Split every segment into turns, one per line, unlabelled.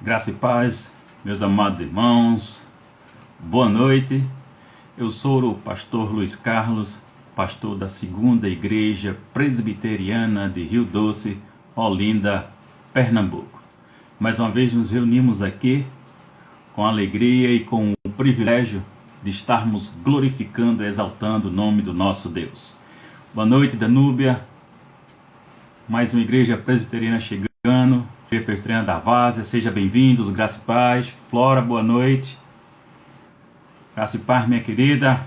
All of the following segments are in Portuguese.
Graça e paz, meus amados irmãos, boa noite. Eu sou o pastor Luiz Carlos, pastor da Segunda Igreja Presbiteriana de Rio Doce, Olinda, Pernambuco. Mais uma vez nos reunimos aqui com alegria e com o privilégio de estarmos glorificando e exaltando o nome do nosso Deus. Boa noite, Danúbia. Mais uma igreja presbiteriana chegando. Igreja Presbiteriana da Várzea, seja bem-vindos, graça e paz. Flora, boa noite. Graça e paz, minha querida.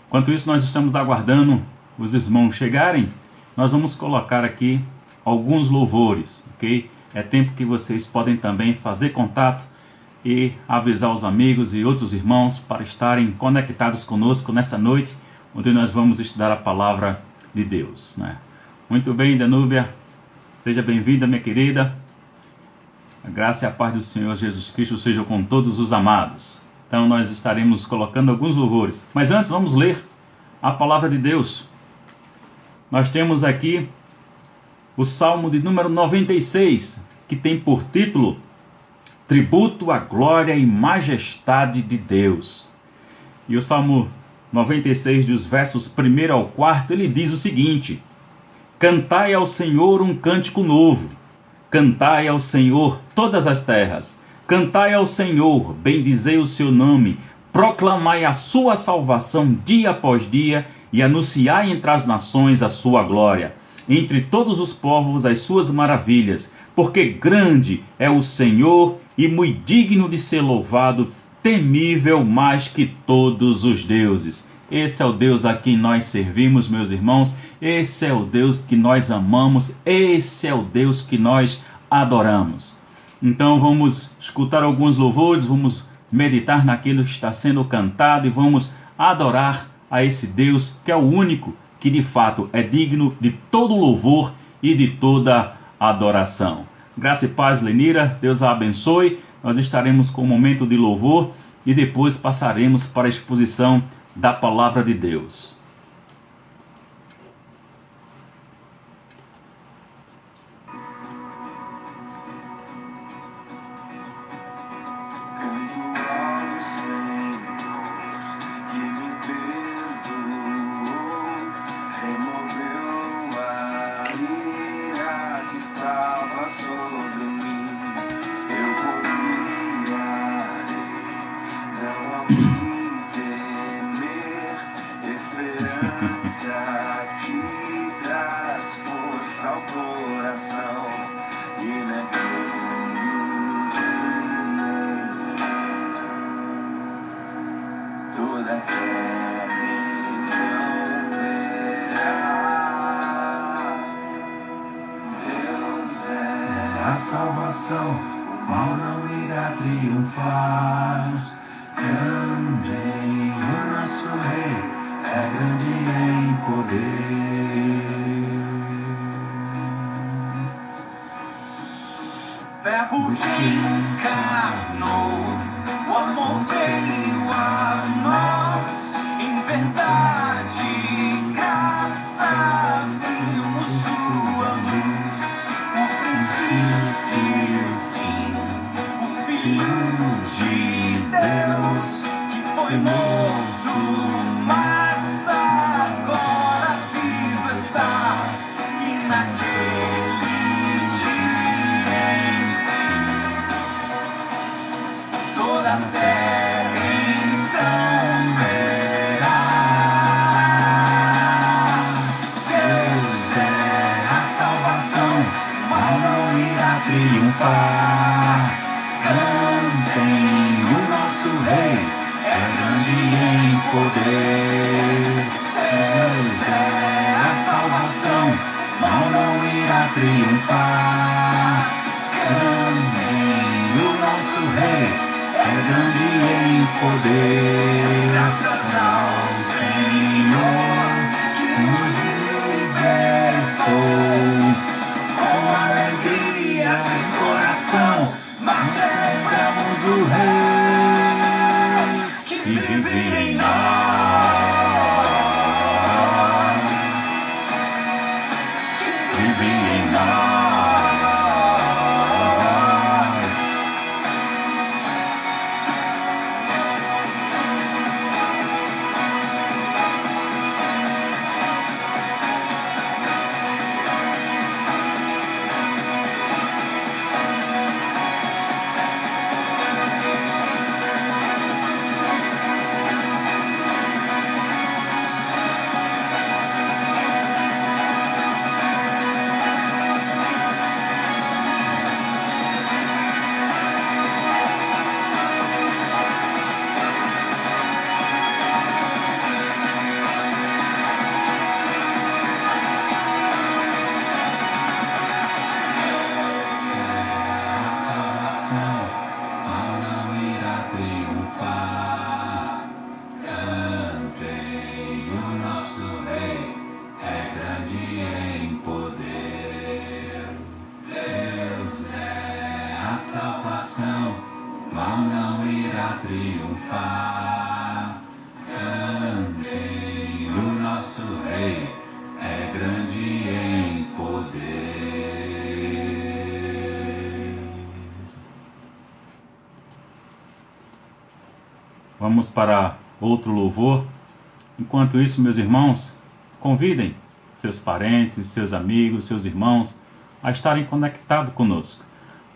Enquanto isso, nós estamos aguardando os irmãos chegarem. Nós vamos colocar aqui alguns louvores, ok? É tempo que vocês podem também fazer contato e avisar os amigos e outros irmãos para estarem conectados conosco nessa noite, onde nós vamos estudar a palavra de Deus, né? Muito bem, Danúbia. Seja bem-vinda, minha querida. A graça e a paz do Senhor Jesus Cristo sejam com todos os amados. Então nós estaremos colocando alguns louvores. Mas antes vamos ler a palavra de Deus. Nós temos aqui o Salmo de número 96, que tem por título Tributo à Glória e Majestade de Deus. E o Salmo 96, dos versos 1 ao 4, ele diz o seguinte: Cantai ao Senhor um cântico novo. Cantai ao Senhor todas as terras. Cantai ao Senhor, bendizei o seu nome. Proclamai a sua salvação dia após dia e anunciai entre as nações a sua glória. Entre todos os povos as suas maravilhas. Porque grande é o Senhor e muito digno de ser louvado, temível mais que todos os deuses. Esse é o Deus a quem nós servimos, meus irmãos. Esse é o Deus que nós amamos. Esse é o Deus que nós adoramos. Então vamos escutar alguns louvores, vamos meditar naquilo que está sendo cantado e vamos adorar a esse Deus que é o único que de fato é digno de todo louvor e de toda adoração. Graça e paz, Lenira. Deus a abençoe. Nós estaremos com um momento de louvor e depois passaremos para a exposição da palavra de Deus.
Salvação, o mal não irá triunfar. Cantem, o nosso rei é grande em poder. Verbo que encarnou, o amor veio a nós, em verdade, graça, vimos sua luz, o princípio e o fim, o Filho de Deus, que foi morto, mas agora vivo está, e naquele dia, enfim, toda a terra então verá. Deus é a salvação, o mal não irá triunfar. Cantem, o nosso rei é grande em poder. Deus é a salvação, o mal não irá triunfar. Cantem, o nosso rei é grande em poder. Graças ao Senhor que nos libertou, com alegria em coração, nós celebramos o Rei que vive em nós. Que vive em nós. salvação, mal não irá triunfar. Cantem, o nosso Rei é grande em poder.
Vamos para outro louvor. Enquanto isso, meus irmãos, convidem seus parentes, seus amigos, seus irmãos a estarem conectados conosco.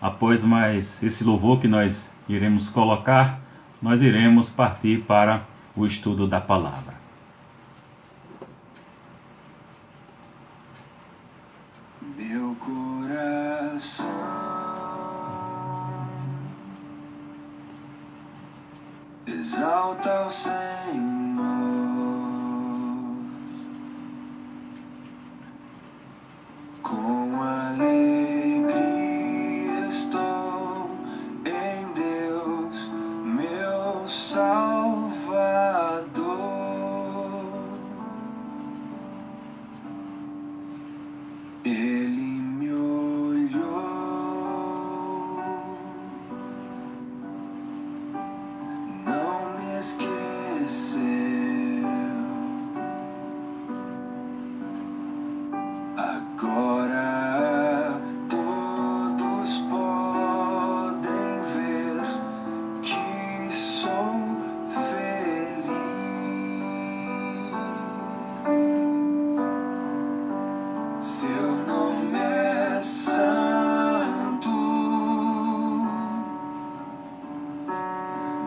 Após mais esse louvor que nós iremos colocar, nós iremos partir para o estudo da palavra.
Meu coração exalta o Senhor, com alegria estou em Deus, meu Salvador. Ele me olhou, não me esqueceu. Agora todos podem ver que sou feliz. Seu nome é santo,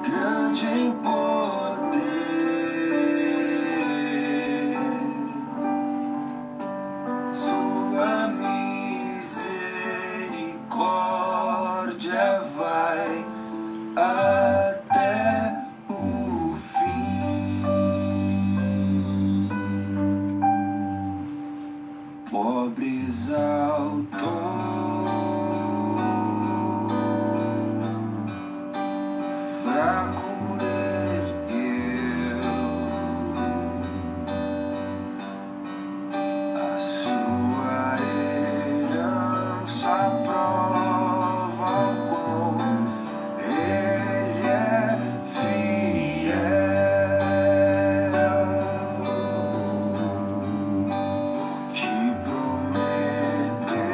grande em poder. Sua misericórdia vai até o fim. Pobre exaltou, fraco ergueu, a sua herança prova o quão ele é fiel. Que prometeu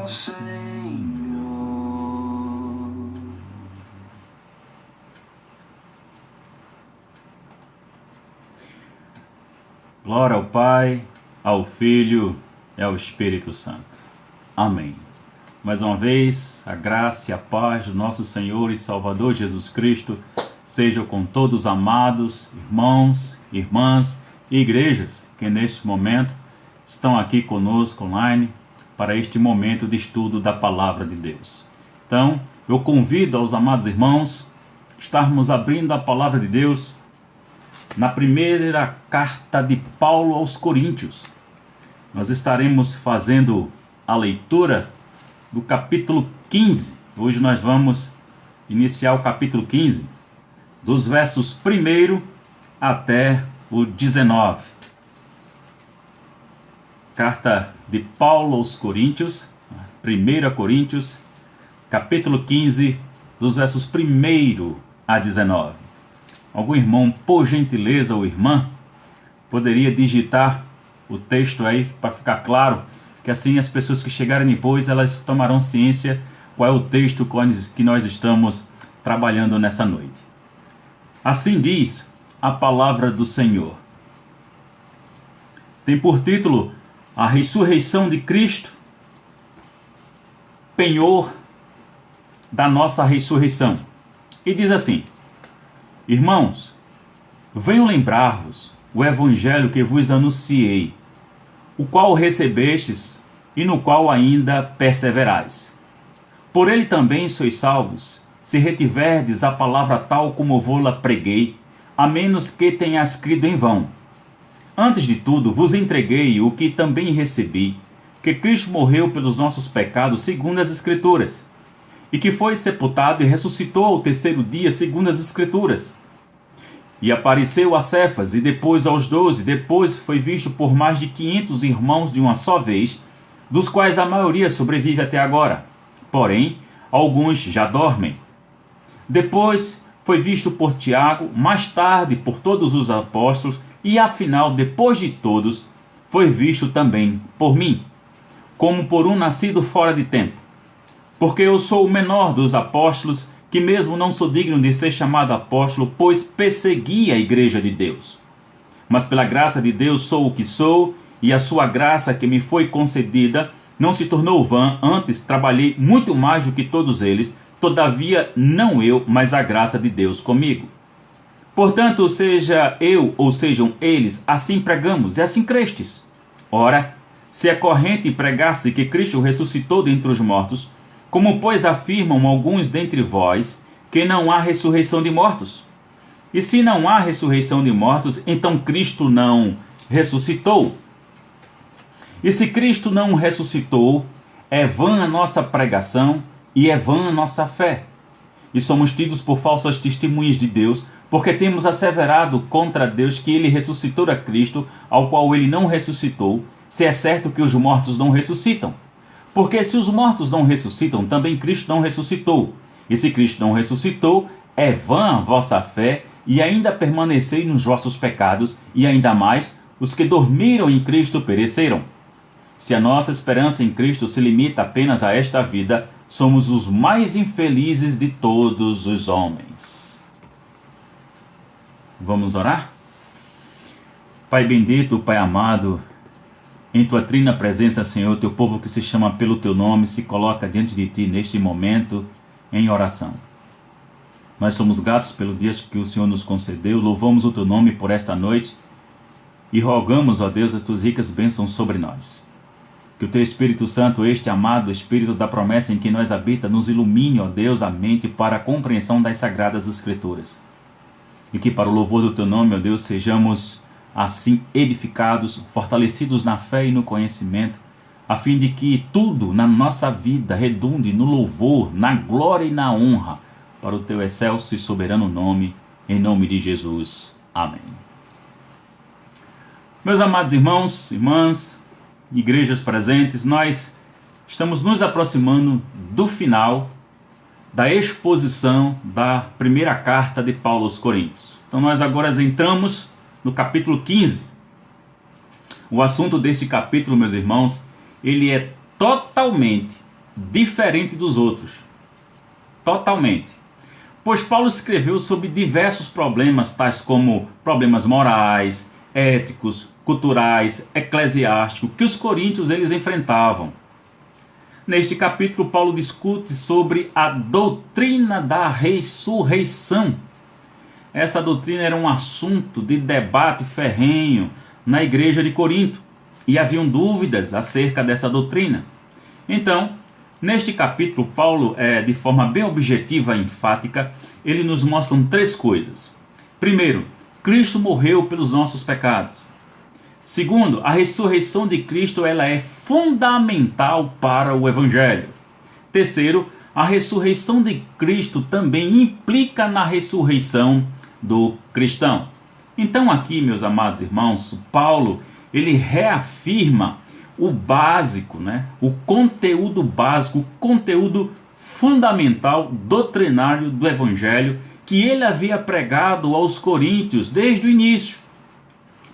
ao Senhor.
Glória ao Pai, ao Filho e ao Espírito Santo. Amém. Mais uma vez, a graça e a paz do nosso Senhor e Salvador Jesus Cristo sejam com todos os amados irmãos, irmãs e igrejas que neste momento estão aqui conosco online para este momento de estudo da Palavra de Deus. Então, eu convido aos amados irmãos a estarmos abrindo a Palavra de Deus na primeira carta de Paulo aos Coríntios. Nós estaremos fazendo a leitura do capítulo 15. Hoje nós vamos iniciar o capítulo 15, dos versos 1 até o 19. Carta de Paulo aos Coríntios, 1 Coríntios, capítulo 15, dos versos 1 a 19. Algum irmão, por gentileza, ou irmã, poderia digitar o texto aí para ficar claro, que assim as pessoas que chegarem depois, elas tomarão ciência qual é o texto que nós estamos trabalhando nessa noite. Assim diz a palavra do Senhor. Tem por título a ressurreição de Cristo, penhor da nossa ressurreição. E diz assim: Irmãos, venho lembrar-vos o evangelho que vos anunciei, o qual recebestes e no qual ainda perseverais. Por ele também sois salvos, se retiverdes a palavra tal como vou-la preguei, a menos que tenhas crido em vão. Antes de tudo, vos entreguei o que também recebi, que Cristo morreu pelos nossos pecados segundo as Escrituras, e que foi sepultado e ressuscitou ao terceiro dia segundo as Escrituras. E apareceu a Cefas, e depois aos 12, depois foi visto por mais de 500 irmãos de uma só vez, dos quais a maioria sobrevive até agora. Porém, alguns já dormem. Depois foi visto por Tiago, mais tarde por todos os apóstolos, e afinal, depois de todos, foi visto também por mim, como por um nascido fora de tempo. Porque eu sou o menor dos apóstolos, que mesmo não sou digno de ser chamado apóstolo, pois persegui a igreja de Deus. Mas pela graça de Deus sou o que sou, e a sua graça que me foi concedida não se tornou vã, antes trabalhei muito mais do que todos eles, todavia não eu, mas a graça de Deus comigo. Portanto, seja eu ou sejam eles, assim pregamos e assim crestes. Ora, se é corrente pregar-se que Cristo ressuscitou dentre os mortos, como pois afirmam alguns dentre vós que não há ressurreição de mortos? E se não há ressurreição de mortos, então Cristo não ressuscitou? E se Cristo não ressuscitou, é vã a nossa pregação e é vã a nossa fé. E somos tidos por falsas testemunhas de Deus, porque temos asseverado contra Deus que ele ressuscitou a Cristo, ao qual ele não ressuscitou, se é certo que os mortos não ressuscitam. Porque se os mortos não ressuscitam, também Cristo não ressuscitou. E se Cristo não ressuscitou, é vã a vossa fé, e ainda permanecei nos vossos pecados, e ainda mais, os que dormiram em Cristo pereceram. Se a nossa esperança em Cristo se limita apenas a esta vida, somos os mais infelizes de todos os homens. Vamos orar? Pai bendito, Pai amado, em tua trina presença, Senhor, teu povo que se chama pelo teu nome se coloca diante de ti neste momento em oração. Nós somos gratos pelo dia que o Senhor nos concedeu, louvamos o teu nome por esta noite e rogamos, ó Deus, as tuas ricas bênçãos sobre nós. Que o teu Espírito Santo, este amado Espírito da promessa em que nós habita, nos ilumine, ó Deus, a mente para a compreensão das Sagradas Escrituras. E que para o louvor do teu nome, ó Deus, sejamos assim edificados, fortalecidos na fé e no conhecimento, a fim de que tudo na nossa vida redunde no louvor, na glória e na honra, para o teu excelso e soberano nome, em nome de Jesus. Amém. Meus amados irmãos, irmãs, igrejas presentes, nós estamos nos aproximando do final da exposição da primeira carta de Paulo aos Coríntios. Então nós agora entramos no capítulo 15. O assunto deste capítulo, meus irmãos, ele é totalmente diferente dos outros. Totalmente. Pois Paulo escreveu sobre diversos problemas, tais como problemas morais, éticos, culturais, eclesiásticos, que os coríntios eles enfrentavam. Neste capítulo, Paulo discute sobre a doutrina da ressurreição. Essa doutrina era um assunto de debate ferrenho na igreja de Corinto, e haviam dúvidas acerca dessa doutrina. Então, neste capítulo, Paulo, de forma bem objetiva e enfática, ele nos mostra 3 coisas. Primeiro, Cristo morreu pelos nossos pecados. Segundo, a ressurreição de Cristo ela é fundamental para o Evangelho. Terceiro, a ressurreição de Cristo também implica na ressurreição do cristão. Então aqui, meus amados irmãos, Paulo ele reafirma o básico, o conteúdo básico, o conteúdo fundamental, doutrinário do Evangelho que ele havia pregado aos coríntios desde o início.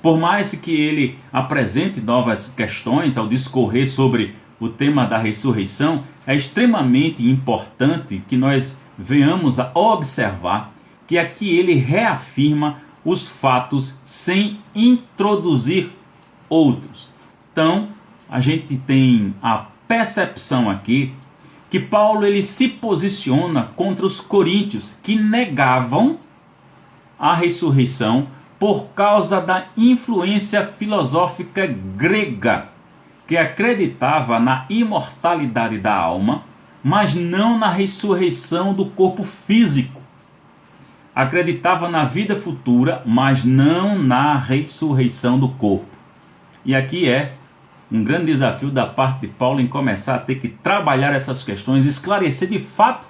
Por mais que ele apresente novas questões ao discorrer sobre o tema da ressurreição, é extremamente importante que nós venhamos a observar que aqui ele reafirma os fatos sem introduzir outros. Então, a gente tem a percepção aqui que Paulo ele se posiciona contra os coríntios que negavam a ressurreição por causa da influência filosófica grega, que acreditava na imortalidade da alma, mas não na ressurreição do corpo físico. Acreditava na vida futura, mas não na ressurreição do corpo. E aqui é um grande desafio da parte de Paulo em começar a ter que trabalhar essas questões, esclarecer de fato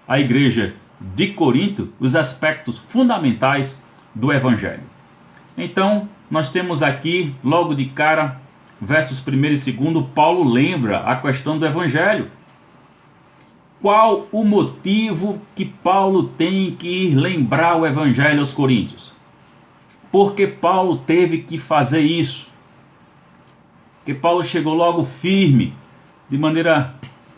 à igreja de Corinto os aspectos fundamentais do Evangelho. Então, nós temos aqui, logo de cara, versos 1 e 2, Paulo lembra a questão do Evangelho. Qual o motivo que Paulo tem que lembrar o Evangelho aos coríntios? Porque Paulo teve que fazer isso. Porque Paulo chegou logo firme, de maneira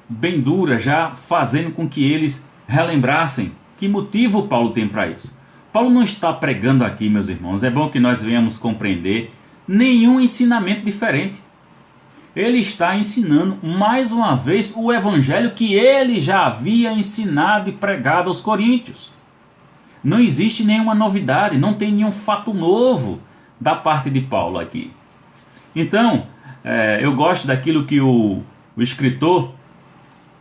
bem dura, já fazendo com que eles relembrassem. Que motivo Paulo tem para isso? Paulo não está pregando aqui, meus irmãos, é bom que nós venhamos compreender nenhum ensinamento diferente. Ele está ensinando mais uma vez o evangelho que ele já havia ensinado e pregado aos coríntios. Não existe nenhuma novidade, não tem nenhum fato novo da parte de Paulo aqui. Então, eu gosto daquilo que o escritor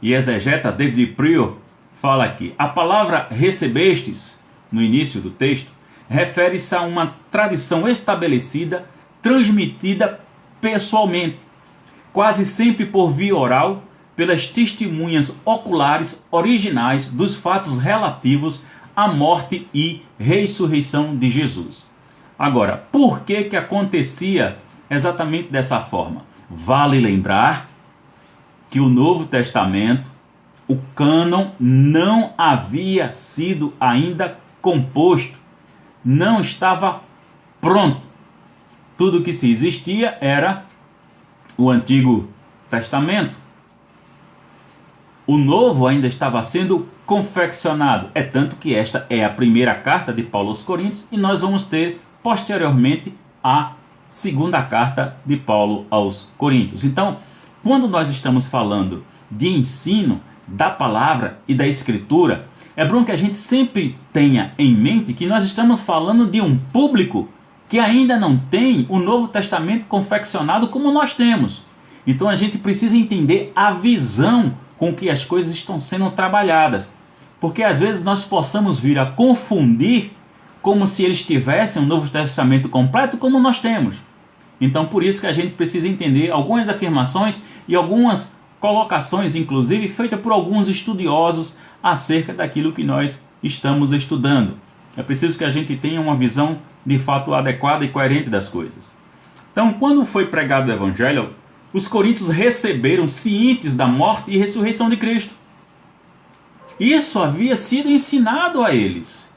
e exegeta David Prior fala aqui. A palavra recebestes, no início do texto, refere-se a uma tradição estabelecida, transmitida pessoalmente, quase sempre por via oral, pelas testemunhas oculares originais dos fatos relativos à morte e ressurreição de Jesus. Agora, por que acontecia exatamente dessa forma? Vale lembrar que o Novo Testamento, o cânon, não havia sido ainda composto, não estava pronto. Tudo que se existia era o Antigo Testamento. O Novo ainda estava sendo confeccionado. É tanto que esta é a primeira carta de Paulo aos Coríntios e nós vamos ter posteriormente a segunda carta de Paulo aos Coríntios. Então, quando nós estamos falando de ensino da palavra e da escritura, é bom que a gente sempre tenha em mente que nós estamos falando de um público que ainda não tem o Novo Testamento confeccionado como nós temos. Então a gente precisa entender a visão com que as coisas estão sendo trabalhadas. Porque às vezes nós possamos vir a confundir como se eles tivessem o Novo Testamento completo como nós temos. Então por isso que a gente precisa entender algumas afirmações e algumas colocações, inclusive, feitas por alguns estudiosos acerca daquilo que nós estamos estudando. É preciso que a gente tenha uma visão de fato adequada e coerente das coisas. Então, quando foi pregado o Evangelho, os coríntios receberam cientes da morte e ressurreição de Cristo. Isso havia sido ensinado a eles.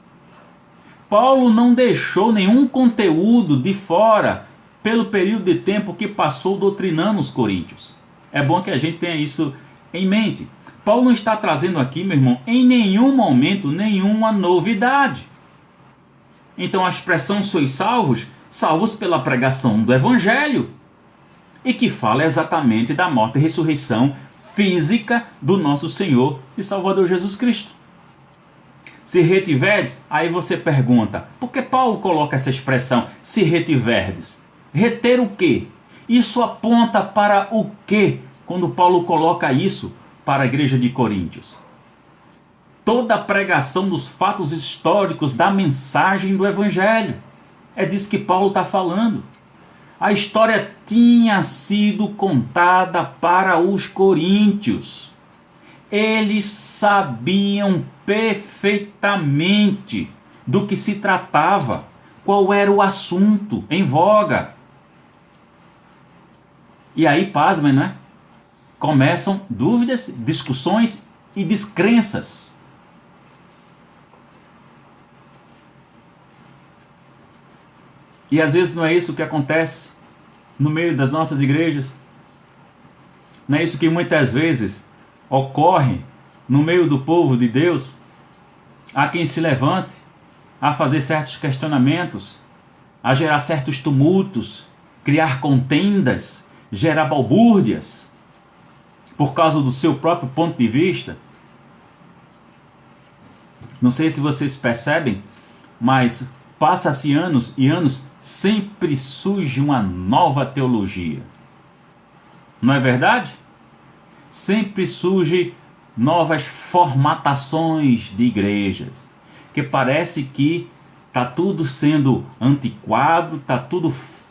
Paulo não deixou nenhum conteúdo de fora pelo período de tempo que passou doutrinando os coríntios. É bom que a gente tenha isso em mente. Paulo não está trazendo aqui, meu irmão, em nenhum momento, nenhuma novidade. Então a expressão sois salvos, salvos pela pregação do Evangelho, e que fala exatamente da morte e ressurreição física do nosso Senhor e Salvador Jesus Cristo. Se retiverdes, aí você pergunta, por que Paulo coloca essa expressão, se retiverdes? Reter o quê? Isso aponta para o quê, quando Paulo coloca isso para a igreja de Coríntios? Toda a pregação dos fatos históricos da mensagem do Evangelho. É disso que Paulo está falando. A história tinha sido contada para os coríntios. Eles sabiam perfeitamente do que se tratava, qual era o assunto em voga. E aí, pasmem, né? Começam dúvidas, discussões e descrenças. E às vezes não é isso que acontece no meio das nossas igrejas. Não é isso que muitas vezes ocorre no meio do povo de Deus. Há quem se levante a fazer certos questionamentos, a gerar certos tumultos, criar contendas, gerar balbúrdias, por causa do seu próprio ponto de vista. Não sei se vocês percebem, mas passa-se anos e anos, sempre surge uma nova teologia. Não é verdade? Sempre surgem novas formatações de igrejas, que parece que está tudo sendo antiquado, está tudo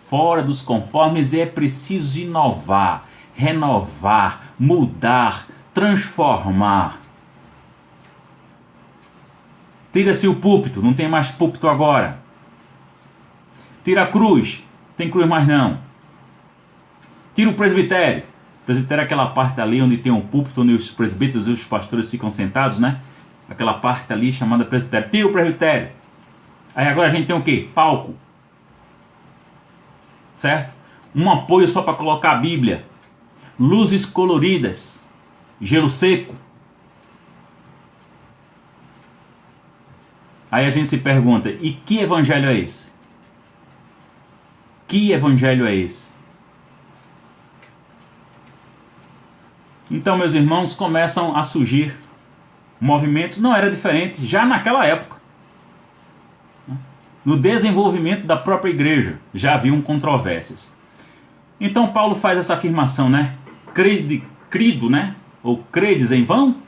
fora dos conformes e é preciso inovar, renovar, mudar, transformar. Tira-se o púlpito, não tem mais púlpito agora. Tira a cruz, tem cruz mais não. Tira o presbitério. O presbitério é aquela parte ali onde tem um púlpito, onde os presbíteros e os pastores ficam sentados, né? Aquela parte ali chamada presbitério. Tira o presbitério. Aí agora a gente tem o quê? Palco. Certo? Um apoio só para colocar a Bíblia. Luzes coloridas. Gelo seco. Aí a gente se pergunta, e que evangelho é esse? Que evangelho é esse? Então, meus irmãos, começam a surgir movimentos, não era diferente já naquela época. No desenvolvimento da própria igreja, já haviam controvérsias. Então, Paulo faz essa afirmação, né? Crido, né? Ou credes em vão?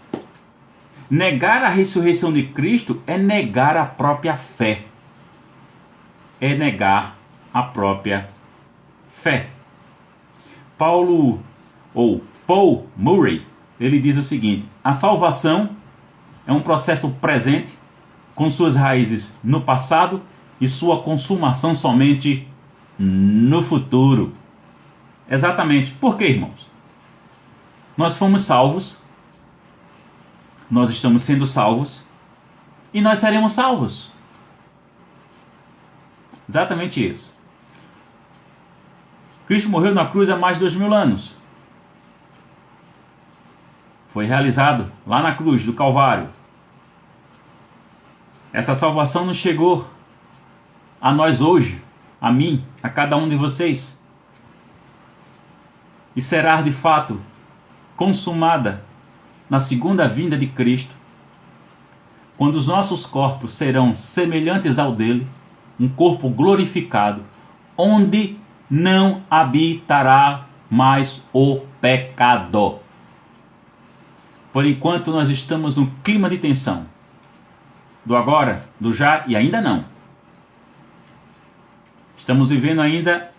Negar a ressurreição de Cristo é negar a própria fé. É negar a própria fé. Paul Murray, ele diz o seguinte: a salvação é um processo presente, com suas raízes no passado e sua consumação somente no futuro. Exatamente. Por quê, irmãos? Nós fomos salvos, nós estamos sendo salvos e nós seremos salvos. Exatamente isso. Cristo morreu na cruz há mais de 2000 anos. Foi realizado lá na cruz do Calvário. Essa salvação não chegou a nós hoje, a mim, a cada um de vocês. E será de fato consumada na segunda vinda de Cristo, quando os nossos corpos serão semelhantes ao dele, um corpo glorificado, onde não habitará mais o pecado. Por enquanto nós estamos num clima de tensão, do agora, do já e ainda não. Estamos vivendo ainda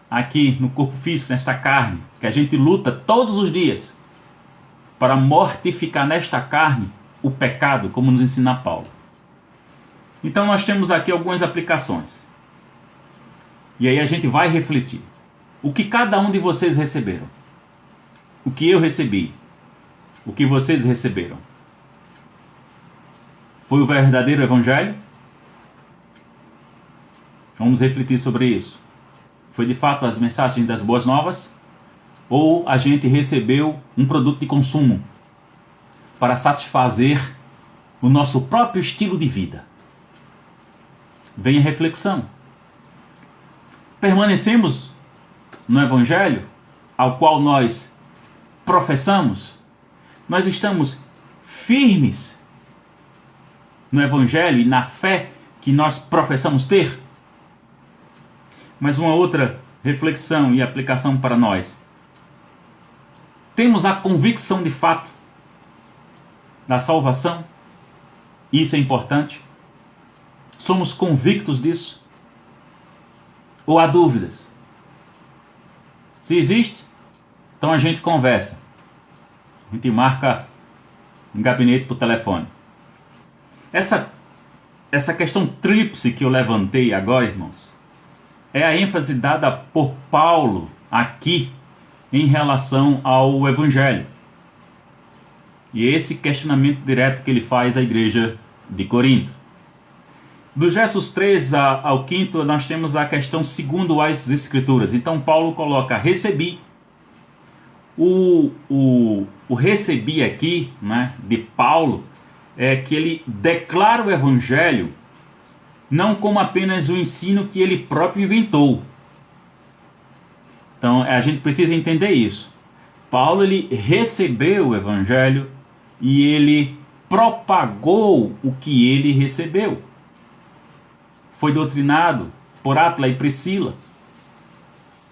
aqui no corpo físico, nesta carne, que a gente luta todos os dias para mortificar nesta carne o pecado, como nos ensina Paulo. Então nós temos aqui algumas aplicações. E aí a gente vai refletir. O que cada um de vocês receberam? O que eu recebi? O que vocês receberam? Foi o verdadeiro evangelho? Vamos refletir sobre isso. Foi de fato as mensagens das boas novas? ou a gente recebeu um produto de consumo para satisfazer o nosso próprio estilo de vida? Vem a reflexão. Permanecemos no Evangelho ao qual nós professamos? Nós estamos firmes no Evangelho e na fé que nós professamos ter? Mas uma outra reflexão e aplicação para nós. Temos a convicção de fato da salvação? Isso é importante. Somos convictos disso? Ou há dúvidas? Se existe, então a gente conversa. A gente marca um gabinete por telefone. Essa questão tríplice que eu levantei agora, irmãos, é a ênfase dada por Paulo aqui em relação ao Evangelho. E esse questionamento direto que ele faz à igreja de Corinto. Dos versos 3 ao 5, nós temos a questão segundo as Escrituras. Então Paulo coloca, recebi. O recebi aqui, né, de Paulo, é que ele declara o Evangelho não como apenas o ensino que ele próprio inventou. Então a gente precisa entender isso. Paulo, ele recebeu o Evangelho e ele propagou o que ele recebeu. Foi doutrinado por Átila e Priscila,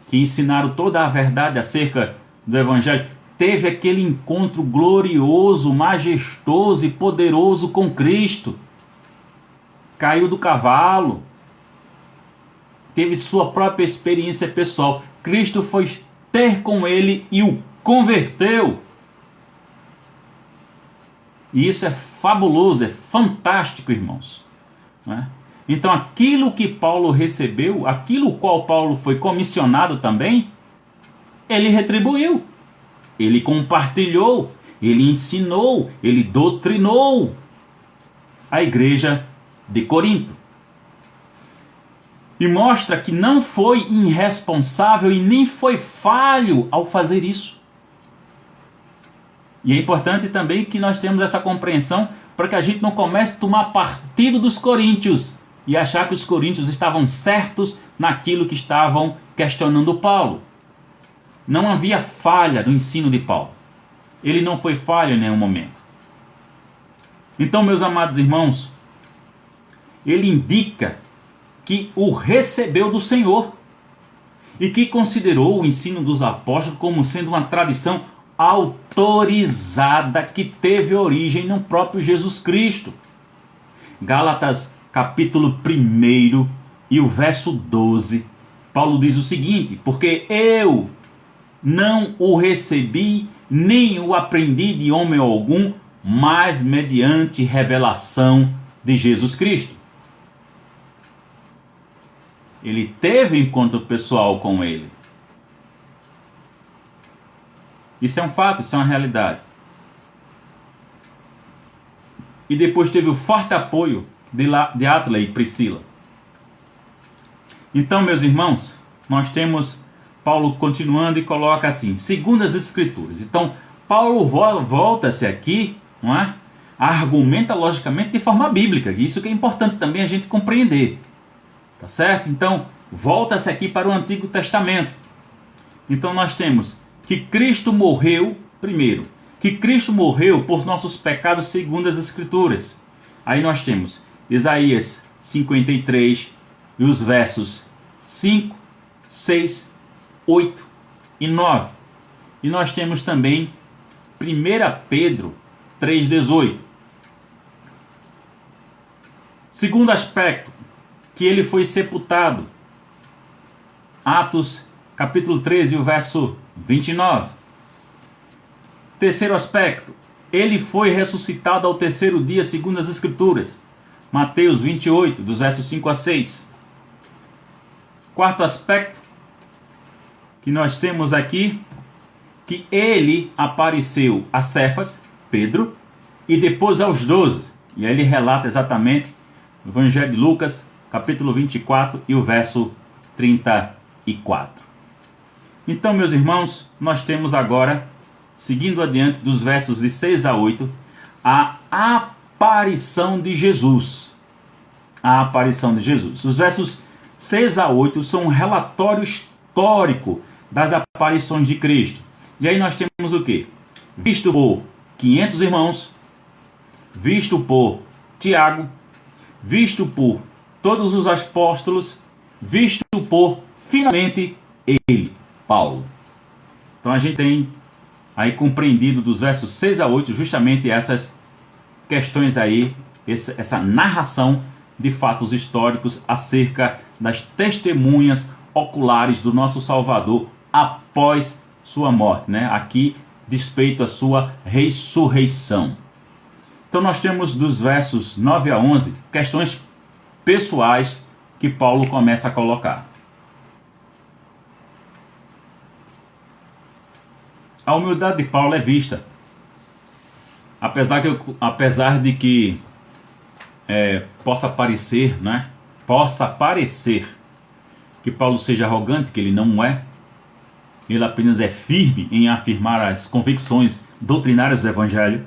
que ensinaram toda a verdade acerca do Evangelho. Teve aquele encontro glorioso, majestoso e poderoso com Cristo. Caiu do cavalo. Teve sua própria experiência pessoal. Cristo foi ter com ele e o converteu. E isso é fabuloso, é fantástico, irmãos. Né? Então aquilo que Paulo recebeu, aquilo qual Paulo foi comissionado também, ele retribuiu. Ele compartilhou, ele ensinou, ele doutrinou a igreja de Corinto. E mostra que não foi irresponsável e nem foi falho ao fazer isso. E é importante também que nós tenhamos essa compreensão para que a gente não comece a tomar partido dos coríntios e achar que os coríntios estavam certos naquilo que estavam questionando Paulo. Não havia falha no ensino de Paulo. Ele não foi falho em nenhum momento. Então, meus amados irmãos, ele indica que o recebeu do Senhor e que considerou o ensino dos apóstolos como sendo uma tradição autorizada que teve origem no próprio Jesus Cristo. Gálatas capítulo 1 e o verso 12, Paulo diz o seguinte: porque eu não o recebi, nem o aprendi de homem algum, mas mediante revelação de Jesus Cristo. Ele teve encontro pessoal com ele. Isso é um fato, isso é uma realidade. E depois teve o forte apoio de Átila e Priscila. Então, meus irmãos, nós temos Paulo continuando e coloca assim, segundo as Escrituras. Então, Paulo volta-se aqui, não é? Argumenta logicamente de forma bíblica. Isso que é importante também a gente compreender. Tá certo? Então, volta-se aqui para o Antigo Testamento. Então, nós temos que Cristo morreu, primeiro, que Cristo morreu por nossos pecados segundo as Escrituras. Aí nós temos Isaías 53 e os versos 5, 6, 8 e 9. E nós temos também 1 Pedro 3,18. Segundo aspecto, que ele foi sepultado. Atos capítulo 13, o verso 29. Terceiro aspecto, ele foi ressuscitado ao terceiro dia segundo as Escrituras. Mateus 28, dos versos 5 a 6. Quarto aspecto que nós temos aqui, que ele apareceu a Cefas, Pedro, e depois aos 12. E aí ele relata exatamente o Evangelho de Lucas, capítulo 24 e o verso 34. Então, meus irmãos, nós temos agora, seguindo adiante dos versos de 6 a 8, a aparição de Jesus. A aparição de Jesus. Os versos 6 a 8 são um relatório histórico das aparições de Cristo. E aí nós temos o quê? Visto por 500 irmãos, visto por Tiago, visto por todos os apóstolos, visto por, finalmente, ele, Paulo. Então a gente tem aí compreendido dos versos 6 a 8 justamente essas questões aí, essa narração de fatos históricos acerca das testemunhas oculares do nosso Salvador após sua morte, né? Aqui, despeito a sua ressurreição. Então nós temos dos versos 9 a 11 questões pessoais que Paulo começa a colocar. A humildade de Paulo é vista. Apesar de que possa parecer, né? Possa parecer que Paulo seja arrogante, que ele não é. Ele apenas é firme em afirmar as convicções doutrinárias do Evangelho.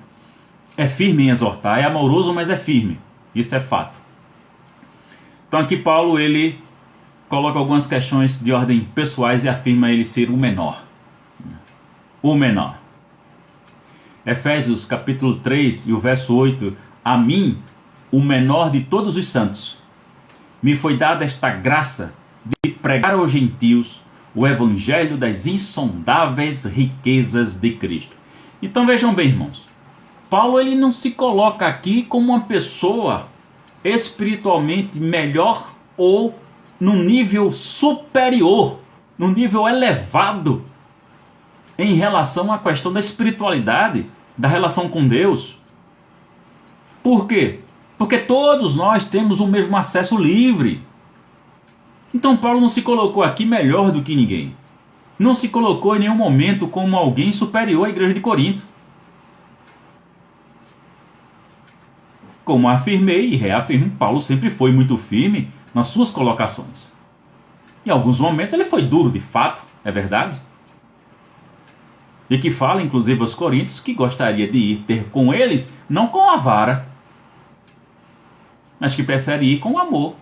É firme em exortar, é amoroso, mas é firme. Isso é fato. Então aqui Paulo, ele coloca algumas questões de ordem pessoais e afirma ele ser o menor. O menor. Efésios capítulo 3 e o verso 8. A mim, o menor de todos os santos, me foi dada esta graça de pregar aos gentios o evangelho das insondáveis riquezas de Cristo. Então vejam bem, irmãos. Paulo, ele não se coloca aqui como uma pessoa espiritualmente melhor ou num nível superior, num nível elevado em relação à questão da espiritualidade, da relação com Deus. Por quê? Porque todos nós temos o mesmo acesso livre. Então Paulo não se colocou aqui melhor do que ninguém. Não se colocou em nenhum momento como alguém superior à igreja de Corinto. Como afirmei e reafirmo, Paulo sempre foi muito firme nas suas colocações. Em alguns momentos ele foi duro de fato, é verdade. E que fala, inclusive, aos coríntios que gostaria de ir ter com eles, não com a vara, mas que prefere ir com amor.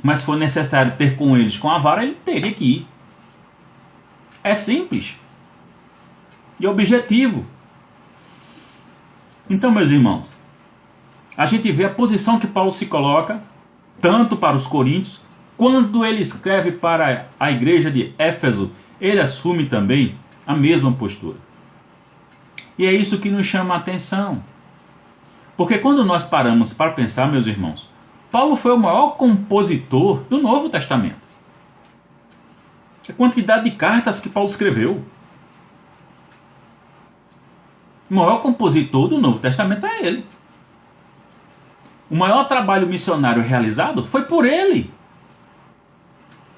Mas se for necessário ter com eles com a vara, ele teria que ir. É simples. E objetivo. Então, meus irmãos, a gente vê a posição que Paulo se coloca, tanto para os coríntios, quando ele escreve para a igreja de Éfeso, ele assume também a mesma postura. E é isso que nos chama a atenção. Porque quando nós paramos para pensar, meus irmãos, Paulo foi o maior compositor do Novo Testamento. A quantidade de cartas que Paulo escreveu. O maior compositor do Novo Testamento é ele. O maior trabalho missionário realizado foi por ele.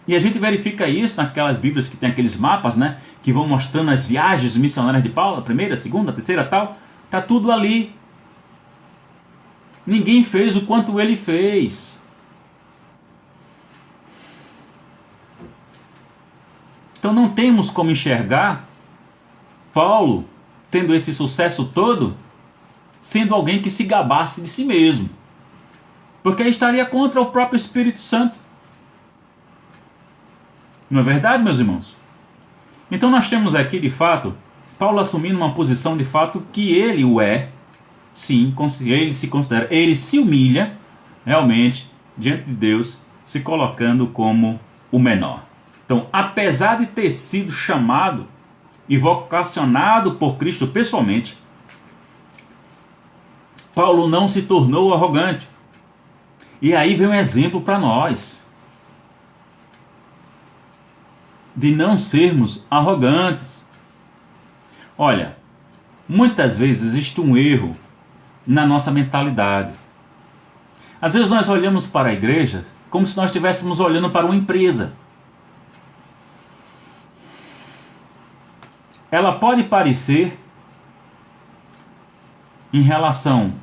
E a gente verifica isso naquelas Bíblias que tem aqueles mapas, né? Que vão mostrando as viagens missionárias de Paulo, a primeira, a segunda, a terceira, tal. Tá tudo ali. Ninguém fez o quanto ele fez. Então não temos como enxergar Paulo tendo esse sucesso todo sendo alguém que se gabasse de si mesmo. Porque estaria contra o próprio Espírito Santo. Não é verdade, meus irmãos? Então nós temos aqui, de fato, Paulo assumindo uma posição, de fato, que ele o é. Sim, ele se considera, ele se humilha, realmente, diante de Deus, se colocando como o menor. Então, apesar de ter sido chamado e vocacionado por Cristo pessoalmente, Paulo não se tornou arrogante. E aí vem um exemplo para nós de não sermos arrogantes. Olha, muitas vezes existe um erro na nossa mentalidade. Às vezes nós olhamos para a igreja como se nós estivéssemos olhando para uma empresa. Ela pode parecer, em relação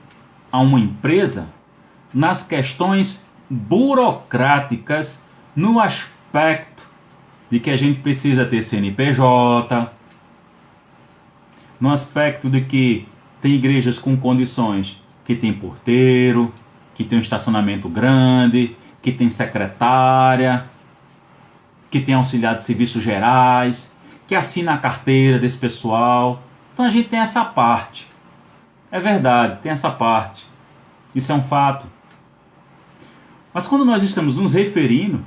a uma empresa, nas questões burocráticas, no aspecto de que a gente precisa ter CNPJ, no aspecto de que tem igrejas com condições que tem porteiro, que tem um estacionamento grande, que tem secretária, que tem auxiliar de serviços gerais, que assina a carteira desse pessoal. Então a gente tem essa parte. É verdade, tem essa parte. Isso é um fato. Mas quando nós estamos nos referindo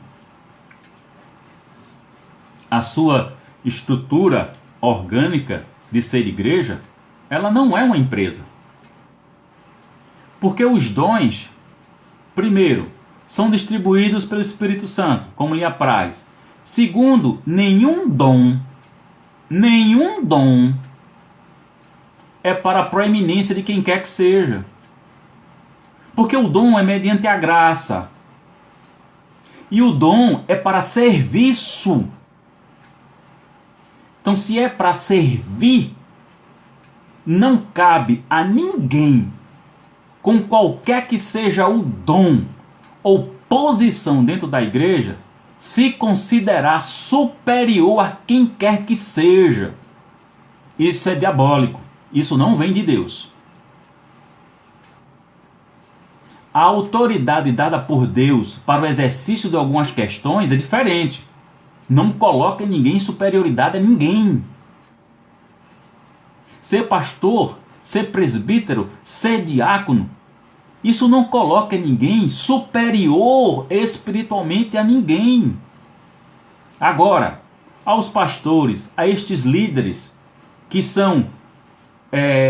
à sua estrutura orgânica de ser igreja, ela não é uma empresa. Porque os dons, primeiro, são distribuídos pelo Espírito Santo, como lhe apraz. Segundo, nenhum dom é para a proeminência de quem quer que seja. Porque o dom é mediante a graça. E o dom é para serviço. Então, se é para servir, não cabe a ninguém, com qualquer que seja o dom ou posição dentro da igreja, se considerar superior a quem quer que seja. Isso é diabólico. Isso não vem de Deus. A autoridade dada por Deus para o exercício de algumas questões é diferente. Não coloca ninguém em superioridade a ninguém. Ser pastor, ser presbítero, ser diácono, isso não coloca ninguém superior espiritualmente a ninguém. Agora, aos pastores, a estes líderes que são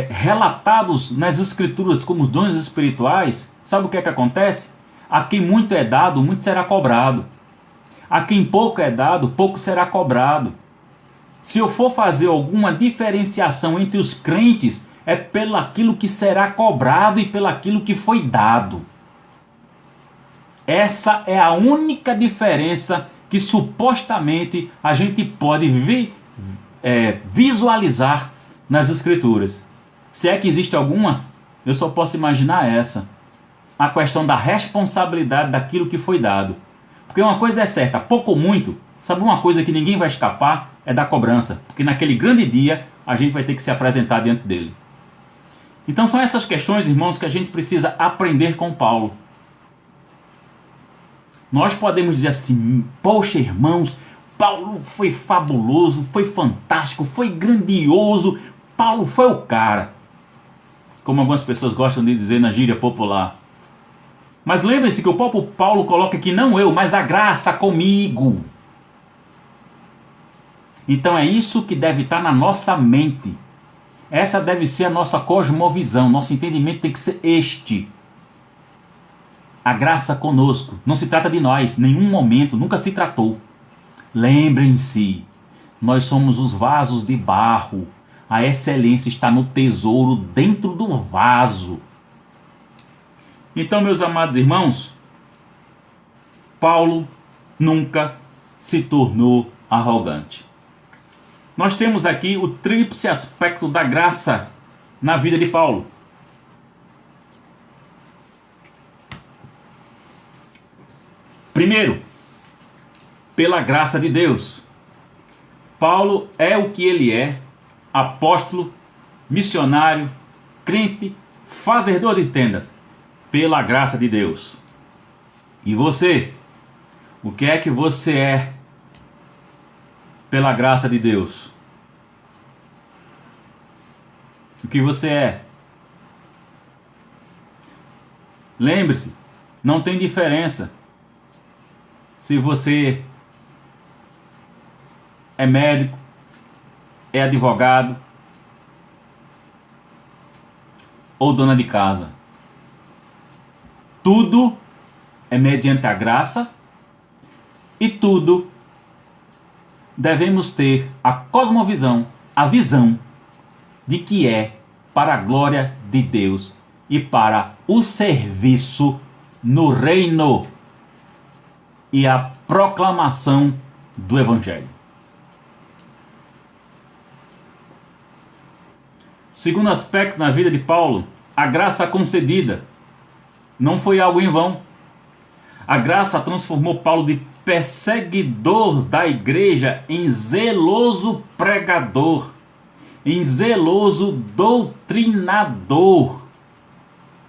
relatados nas escrituras como os dons espirituais, sabe o que é que acontece? A quem muito é dado, muito será cobrado. A quem pouco é dado, pouco será cobrado. Se eu for fazer alguma diferenciação entre os crentes, é pelo aquilo que será cobrado e pelo aquilo que foi dado. Essa é a única diferença que supostamente a gente pode visualizar nas Escrituras. Se é que existe alguma, eu só posso imaginar essa. A questão da responsabilidade daquilo que foi dado. Porque uma coisa é certa, pouco ou muito, sabe uma coisa que ninguém vai escapar? É da cobrança. Porque naquele grande dia, a gente vai ter que se apresentar diante dele. Então são essas questões, irmãos, que a gente precisa aprender com Paulo. Nós podemos dizer assim, poxa, irmãos, Paulo foi fabuloso, foi fantástico, foi grandioso, Paulo foi o cara. Como algumas pessoas gostam de dizer na gíria popular. Mas lembre-se que o próprio Paulo coloca que não eu, mas a graça comigo. Então é isso que deve estar na nossa mente. Essa deve ser a nossa cosmovisão, nosso entendimento tem que ser este. A graça conosco, não se trata de nós, nenhum momento, nunca se tratou. Lembrem-se, nós somos os vasos de barro, a excelência está no tesouro dentro do vaso. Então, meus amados irmãos, Paulo nunca se tornou arrogante. Nós temos aqui o tríplice aspecto da graça na vida de Paulo. Primeiro, pela graça de Deus. Paulo é o que ele é, apóstolo, missionário, crente, fazedor de tendas, pela graça de Deus. E você? O que é que você é pela graça de Deus? O que você é? Lembre-se, não tem diferença se você é médico, é advogado ou dona de casa. Tudo é mediante a graça e tudo devemos ter a cosmovisão, a visão de que é para a glória de Deus e para o serviço no reino e a proclamação do Evangelho. Segundo aspecto na vida de Paulo, a graça concedida não foi algo em vão. A graça transformou Paulo de perseguidor da igreja em zeloso pregador, em zeloso doutrinador,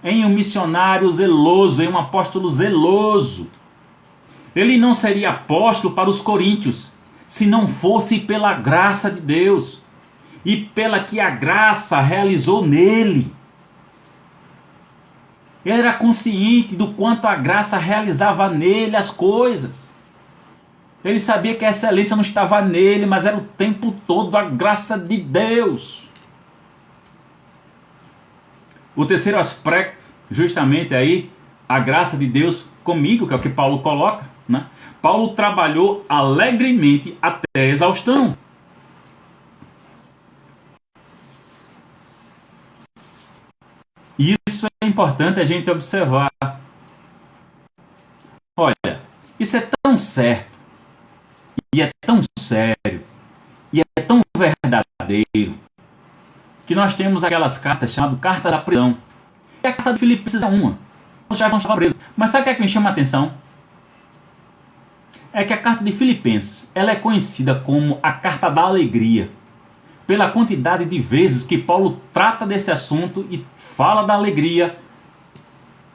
em um missionário zeloso, em um apóstolo zeloso. Ele não seria apóstolo para os coríntios se não fosse pela graça de Deus e pela que a graça realizou nele. Ele era consciente do quanto a graça realizava nele as coisas. Ele sabia que a excelência não estava nele, mas era o tempo todo a graça de Deus. O terceiro aspecto, justamente aí, a graça de Deus comigo, que é o que Paulo coloca, né? Paulo trabalhou alegremente até a exaustão. Isso é importante a gente observar. Olha, isso é tão certo, e é tão sério, e é tão verdadeiro, que nós temos aquelas cartas chamadas Carta da Prisão. E a carta de Filipenses é uma. Já não estava preso. Mas sabe o que me chama a atenção? É que a carta de Filipenses, ela é conhecida como a carta da alegria, pela quantidade de vezes que Paulo trata desse assunto e fala da alegria,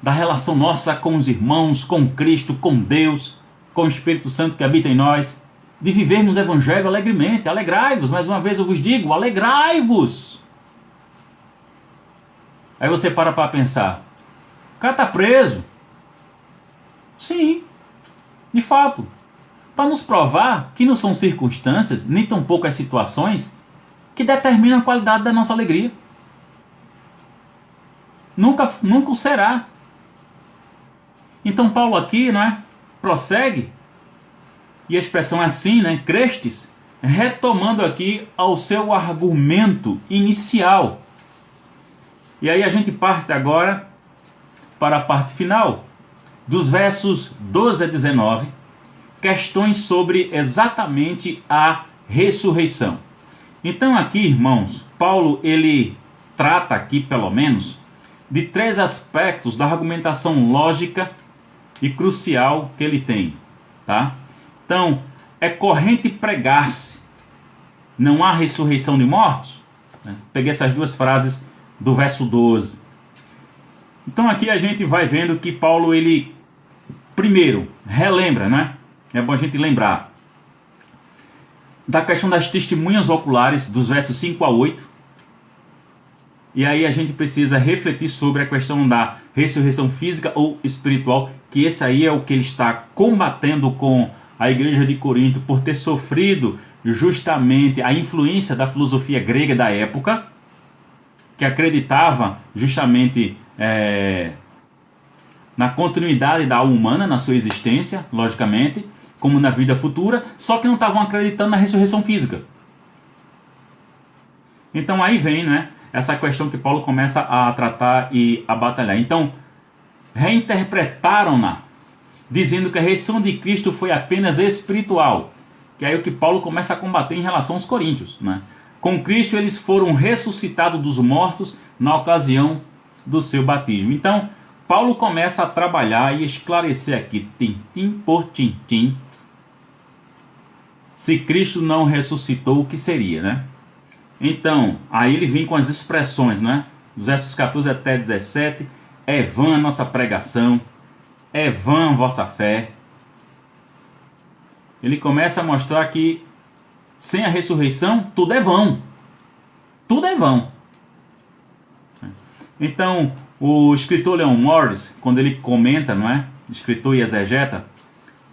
da relação nossa com os irmãos, com Cristo, com Deus, com o Espírito Santo que habita em nós, de vivermos o Evangelho alegremente. Alegrai-vos, mais uma vez eu vos digo, alegrai-vos. Aí você para pensar, o cara está preso? Sim, de fato. Para nos provar que não são circunstâncias, nem tampouco as situações, que determinam a qualidade da nossa alegria. Nunca o será. Então Paulo aqui, não é, prossegue, e a expressão é assim, né, crestes, retomando aqui ao seu argumento inicial. E aí a gente parte agora para a parte final, dos versos 12 a 19, questões sobre exatamente a ressurreição. Então aqui, irmãos, Paulo ele trata aqui, pelo menos, de 3 aspectos da argumentação lógica e crucial que ele tem, tá? Então, é corrente pregar-se, não há ressurreição de mortos? Peguei essas 2 frases do verso 12. Então aqui a gente vai vendo que Paulo, ele, primeiro, relembra, né? É bom a gente lembrar da questão das testemunhas oculares, dos versos 5 a 8. E aí a gente precisa refletir sobre a questão da ressurreição física ou espiritual, que esse aí é o que ele está combatendo com a igreja de Corinto por ter sofrido justamente a influência da filosofia grega da época, que acreditava justamente na continuidade da alma humana, na sua existência, logicamente, como na vida futura, só que não estavam acreditando na ressurreição física. Então aí vem, né, essa questão que Paulo começa a tratar e a batalhar. Então, reinterpretaram-na, dizendo que a ressurreição de Cristo foi apenas espiritual, que é o que Paulo começa a combater em relação aos coríntios, né? Com Cristo eles foram ressuscitados dos mortos na ocasião do seu batismo. Então, Paulo começa a trabalhar e esclarecer aqui, tintim por tintim, se Cristo não ressuscitou, o que seria, né? Então, aí ele vem com as expressões, né? Dos versos 14 até 17, é vã a nossa pregação, é vã a vossa fé. Ele começa a mostrar que sem a ressurreição, tudo é vão. Tudo é vão. Então, o escritor Leon Morris, quando ele comenta, não é? Escritor e exegeta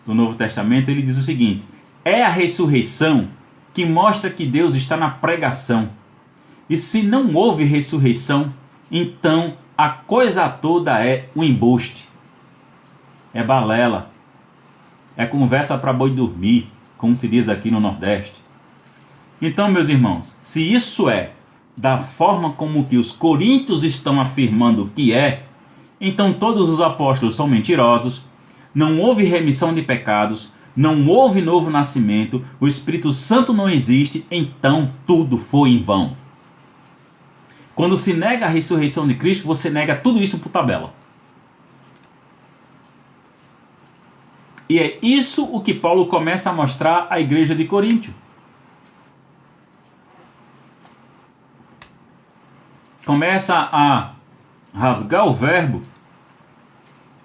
do Novo Testamento, ele diz o seguinte: é a ressurreição que mostra que Deus está na pregação. E se não houve ressurreição, então a coisa toda é um embuste. É balela. É conversa para boi dormir, como se diz aqui no Nordeste. Então, meus irmãos, se isso é da forma como que os coríntios estão afirmando que é, então todos os apóstolos são mentirosos, não houve remissão de pecados, não houve novo nascimento, o Espírito Santo não existe, então tudo foi em vão. Quando se nega a ressurreição de Cristo, você nega tudo isso por tabela. E é isso o que Paulo começa a mostrar à igreja de Coríntio. Começa a rasgar o verbo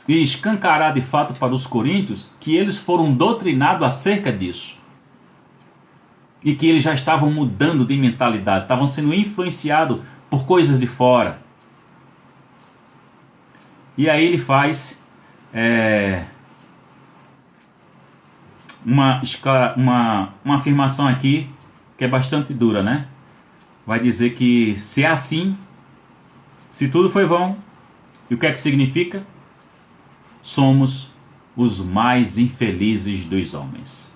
e escancarar de fato para os coríntios que eles foram doutrinados acerca disso. E que eles já estavam mudando de mentalidade, estavam sendo influenciados por coisas de fora. E aí ele faz uma afirmação aqui que é bastante dura, né? Vai dizer que se é assim, se tudo foi vão, e o que é que significa? Somos os mais infelizes dos homens.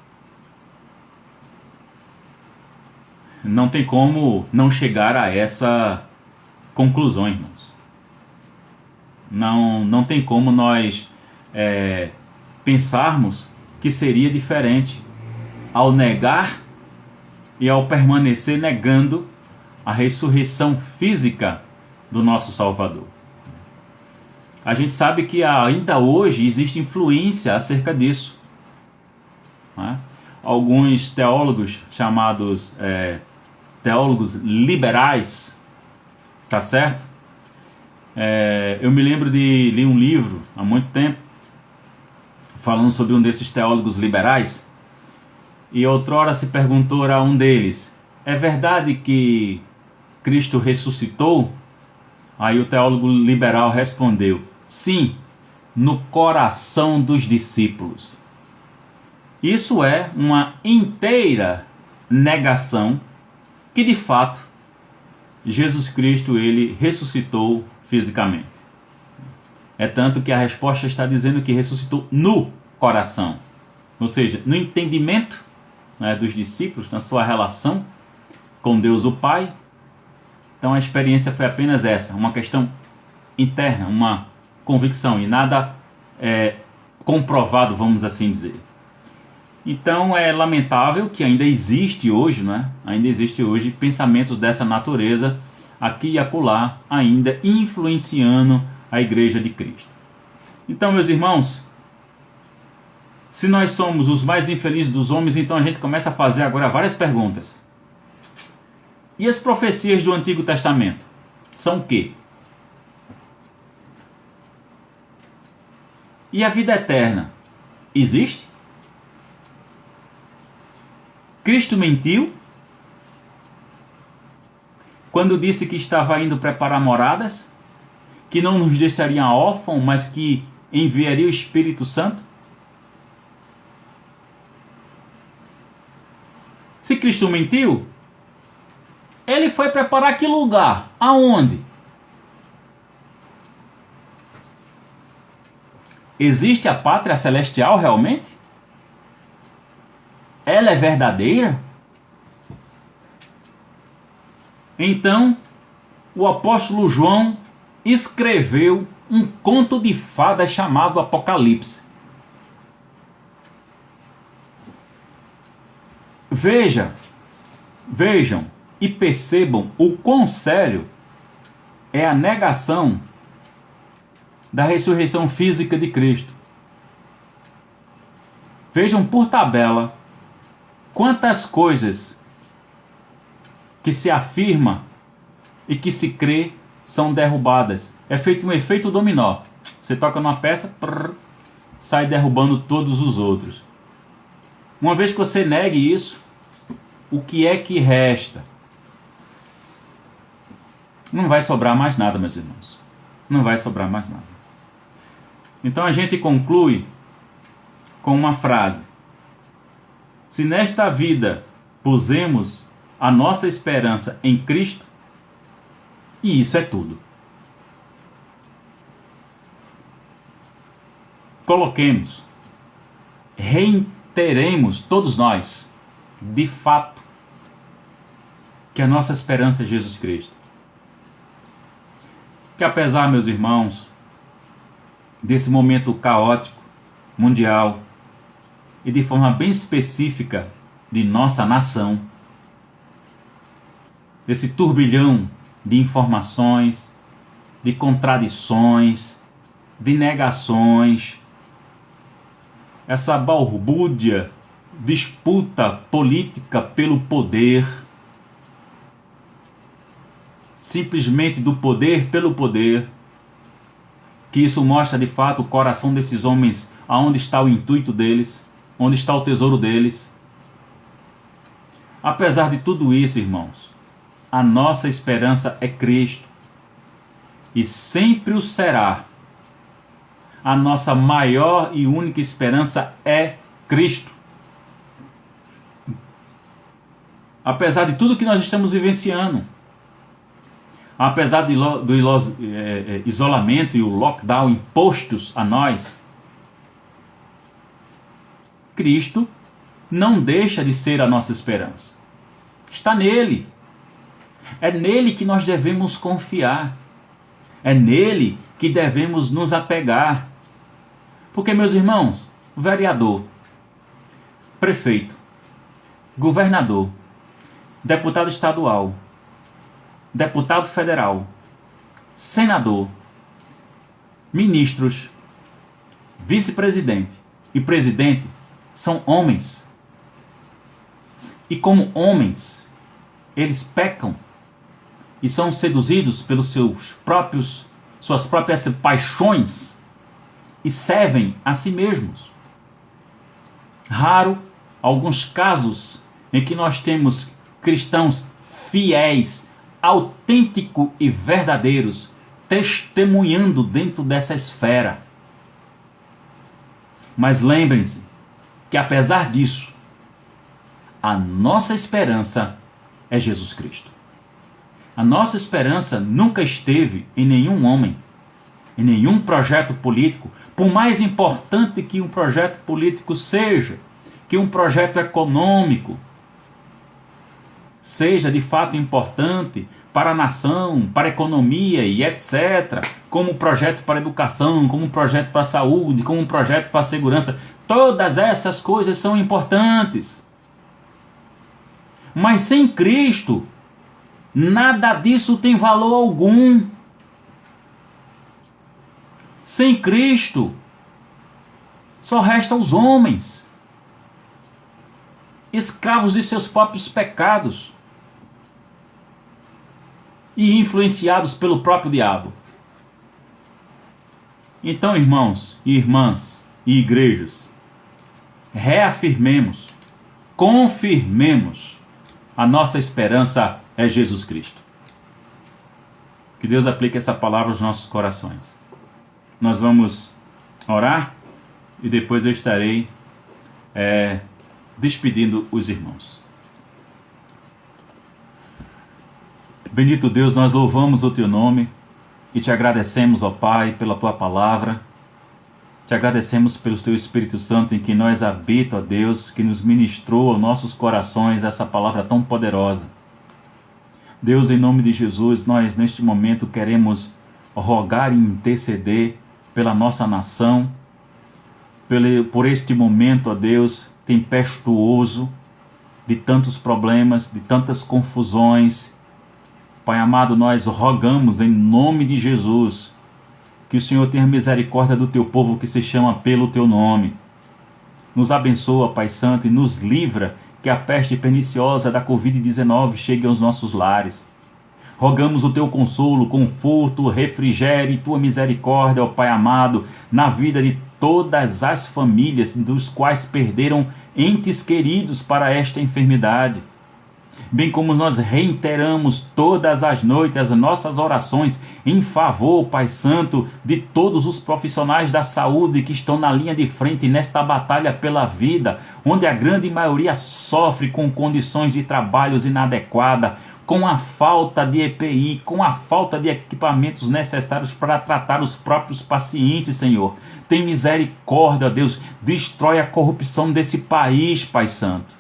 Não tem como não chegar a essa conclusão, irmãos. Não tem como nós pensarmos que seria diferente ao negar e ao permanecer negando a ressurreição física do nosso Salvador. A gente sabe que ainda hoje existe influência acerca disso, né? Alguns teólogos chamados teólogos liberais, tá certo? Eu me lembro de ler um livro há muito tempo falando sobre um desses teólogos liberais, e outrora se perguntou a um deles: é verdade que Cristo ressuscitou? Aí o teólogo liberal respondeu: sim, no coração dos discípulos. Isso é uma inteira negação que de fato Jesus Cristo ele ressuscitou fisicamente. É tanto que a resposta está dizendo que ressuscitou no coração, ou seja, no entendimento, né, dos discípulos, na sua relação com Deus o Pai. Então a experiência foi apenas essa, uma questão interna, uma convicção, e nada comprovado, vamos assim dizer. Então é lamentável que ainda existe hoje, né? Ainda existe hoje pensamentos dessa natureza aqui e acolá, ainda influenciando a igreja de Cristo. Então, meus irmãos, se nós somos os mais infelizes dos homens, então a gente começa a fazer agora várias perguntas. E as profecias do Antigo Testamento são o quê? E a vida eterna existe? Cristo mentiu quando disse que estava indo preparar moradas, que não nos deixaria órfãos, mas que enviaria o Espírito Santo? Se Cristo mentiu, ele foi preparar que lugar? Aonde? Existe a pátria celestial realmente? Ela é verdadeira? Então, o apóstolo João escreveu um conto de fadas chamado Apocalipse. Vejam e percebam o quão sério é a negação da ressurreição física de Cristo. Vejam por tabela quantas coisas que se afirma e que se crê são derrubadas. É feito um efeito dominó. Você toca numa peça, sai derrubando todos os outros. Uma vez que você negue isso, o que é que resta? Não vai sobrar mais nada, meus irmãos. Não vai sobrar mais nada. Então a gente conclui com uma frase: se nesta vida pusemos a nossa esperança em Cristo, e isso é tudo. Coloquemos, reiteremos todos nós, de fato, que a nossa esperança é Jesus Cristo. Que apesar, meus irmãos, desse momento caótico, mundial, e de forma bem específica de nossa nação, desse turbilhão de informações, de contradições, de negações, essa balbúrdia, disputa política pelo poder, simplesmente do poder pelo poder, que isso mostra de fato o coração desses homens, aonde está o intuito deles, onde está o tesouro deles. Apesar de tudo isso, irmãos, a nossa esperança é Cristo, e sempre o será. A nossa maior e única esperança é Cristo. Apesar de tudo que nós estamos vivenciando, apesar do isolamento e o lockdown impostos a nós, Cristo não deixa de ser a nossa esperança. Está nele. É nele que nós devemos confiar. É nele que devemos nos apegar. Porque, meus irmãos, vereador, prefeito, governador, deputado estadual, deputado federal, senador, ministros, vice-presidente e presidente são homens. E como homens, eles pecam e são seduzidos pelos suas próprias paixões e servem a si mesmos. Raro alguns casos em que nós temos cristãos fiéis, autênticos e verdadeiros, testemunhando dentro dessa esfera. Mas lembrem-se que apesar disso, a nossa esperança é Jesus Cristo. A nossa esperança nunca esteve em nenhum homem, em nenhum projeto político, por mais importante que um projeto político seja, que um projeto econômico seja de fato importante para a nação, para a economia e etc., como um projeto para a educação, como um projeto para a saúde, como um projeto para a segurança. Todas essas coisas são importantes. Mas sem Cristo, nada disso tem valor algum. Sem Cristo, só restam os homens, escravos de seus próprios pecados e influenciados pelo próprio diabo. Então, irmãos e irmãs e igrejas, reafirmemos, confirmemos, a nossa esperança é Jesus Cristo. Que Deus aplique essa palavra aos nossos corações. Nós vamos orar e depois eu estarei despedindo os irmãos. Bendito Deus, nós louvamos o Teu nome e Te agradecemos, ó Pai, pela Tua palavra. Te agradecemos pelo Teu Espírito Santo em que nós habita, ó Deus, que nos ministrou aos nossos corações essa palavra tão poderosa. Deus, em nome de Jesus, nós neste momento queremos rogar e interceder pela nossa nação, por este momento, ó Deus, tempestuoso, de tantos problemas, de tantas confusões. Pai amado, nós rogamos em nome de Jesus que o Senhor tenha misericórdia do Teu povo que se chama pelo Teu nome. Nos abençoa, Pai Santo, e nos livra que a peste perniciosa da Covid-19 chegue aos nossos lares. Rogamos o Teu consolo, conforto, refrigério e Tua misericórdia, ó Pai amado, na vida de todas as famílias dos quais perderam entes queridos para esta enfermidade. Bem como nós reiteramos todas as noites as nossas orações em favor, Pai Santo, de todos os profissionais da saúde que estão na linha de frente nesta batalha pela vida, onde a grande maioria sofre com condições de trabalhos inadequadas, com a falta de EPI, com a falta de equipamentos necessários para tratar os próprios pacientes, Senhor. Tem misericórdia, Deus, destrói a corrupção desse país, Pai Santo.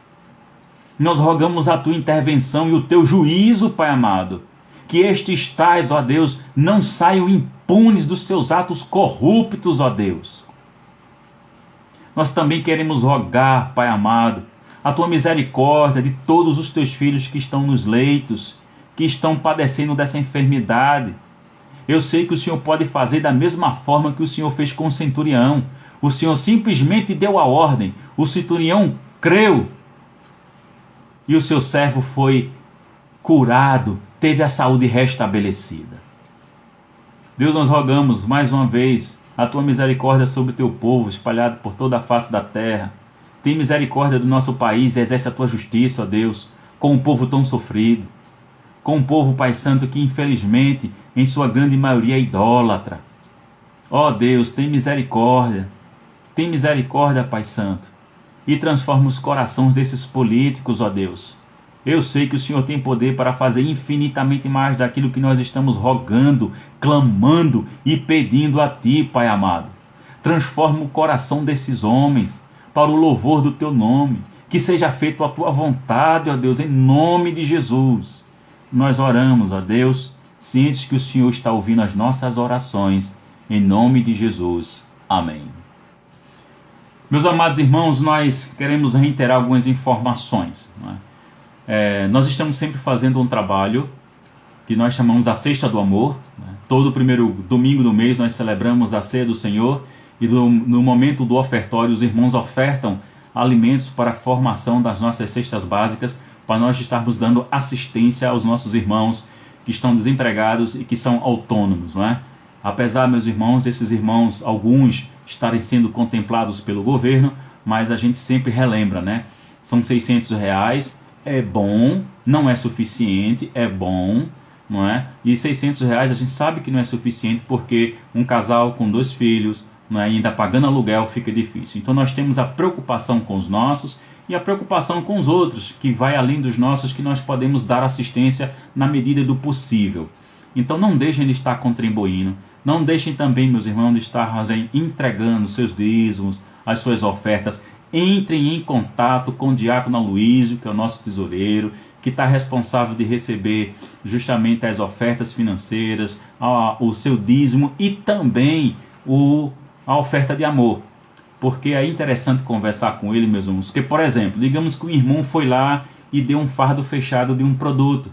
Nós rogamos a Tua intervenção e o Teu juízo, Pai amado, que estes tais, ó Deus, não saiam impunes dos seus atos corruptos, ó Deus. Nós também queremos rogar, Pai amado, a Tua misericórdia de todos os Teus filhos que estão nos leitos, que estão padecendo dessa enfermidade. Eu sei que o Senhor pode fazer da mesma forma que o Senhor fez com o centurião. O Senhor simplesmente deu a ordem. O centurião creu. E o seu servo foi curado, teve a saúde restabelecida. Deus, nós rogamos mais uma vez a tua misericórdia sobre o teu povo, espalhado por toda a face da terra. Tem misericórdia do nosso país, exerce a tua justiça, ó Deus, com um povo tão sofrido, com um povo, Pai Santo, que infelizmente, em sua grande maioria, é idólatra. Ó Deus, tem misericórdia, Pai Santo, e transforma os corações desses políticos, ó Deus. Eu sei que o Senhor tem poder para fazer infinitamente mais daquilo que nós estamos rogando, clamando e pedindo a Ti, Pai amado. Transforma o coração desses homens para o louvor do Teu nome. Que seja feita a Tua vontade, ó Deus, em nome de Jesus. Nós oramos, ó Deus, cientes que o Senhor está ouvindo as nossas orações, em nome de Jesus. Amém. Meus amados irmãos, nós queremos reiterar algumas informações, não é? Nós estamos sempre fazendo um trabalho que nós chamamos a Sexta do Amor, né? Todo primeiro domingo do mês nós celebramos a Ceia do Senhor e no momento do ofertório os irmãos ofertam alimentos para a formação das nossas cestas básicas, para nós estarmos dando assistência aos nossos irmãos que estão desempregados e que são autônomos, não é? Apesar, meus irmãos, desses irmãos, alguns estarem sendo contemplados pelo governo, mas a gente sempre relembra, né? São R$600, é bom, não é suficiente, é bom, não é? E R$600 a gente sabe que não é suficiente porque um casal com 2 filhos, não é, ainda pagando aluguel, fica difícil. Então nós temos a preocupação com os nossos e a preocupação com os outros, que vai além dos nossos, que nós podemos dar assistência na medida do possível. Então não deixem de estar contribuindo, não deixem também, meus irmãos, de estar entregando seus dízimos, as suas ofertas. Entrem em contato com o diácono Aloísio, que é o nosso tesoureiro, que está responsável de receber justamente as ofertas financeiras, o seu dízimo e também a oferta de amor. Porque é interessante conversar com ele, meus irmãos. Porque, por exemplo, digamos que o irmão foi lá e deu um fardo fechado de um produto.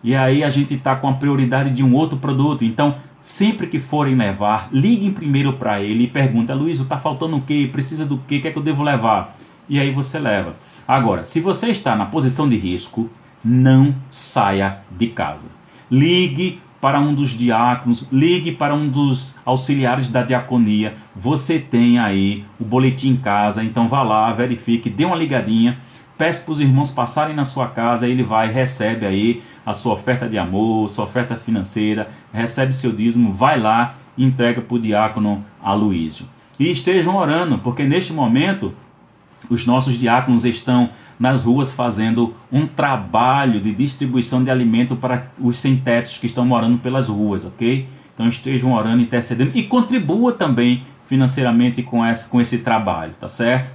E aí a gente está com a prioridade de um outro produto. Então, sempre que forem levar, liguem primeiro para ele e perguntem: Luísio, está faltando o quê? Precisa do quê? O que é que eu devo levar? E aí você leva. Agora, se você está na posição de risco, não saia de casa. Ligue para um dos diáconos, ligue para um dos auxiliares da diaconia. Você tem aí o boletim em casa, então vá lá, verifique, dê uma ligadinha. Peça para os irmãos passarem na sua casa, ele vai, recebe aí a sua oferta de amor, sua oferta financeira, recebe seu dízimo, vai lá e entrega para o diácono Aloísio. E estejam orando, porque neste momento os nossos diáconos estão nas ruas fazendo um trabalho de distribuição de alimento para os sem-tetos que estão morando pelas ruas, ok? Então estejam orando, intercedendo e contribua também financeiramente com esse trabalho, tá certo?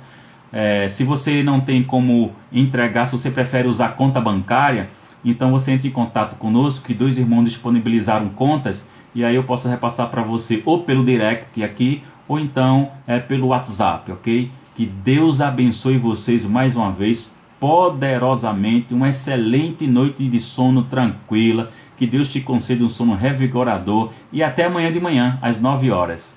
Se você não tem como entregar, se você prefere usar conta bancária, então você entra em contato conosco, que 2 irmãos disponibilizaram contas, e aí eu posso repassar para você ou pelo direct aqui, ou então pelo WhatsApp, ok? Que Deus abençoe vocês mais uma vez, poderosamente, uma excelente noite de sono tranquila, que Deus te conceda um sono revigorador, e até amanhã de manhã, às 9 horas.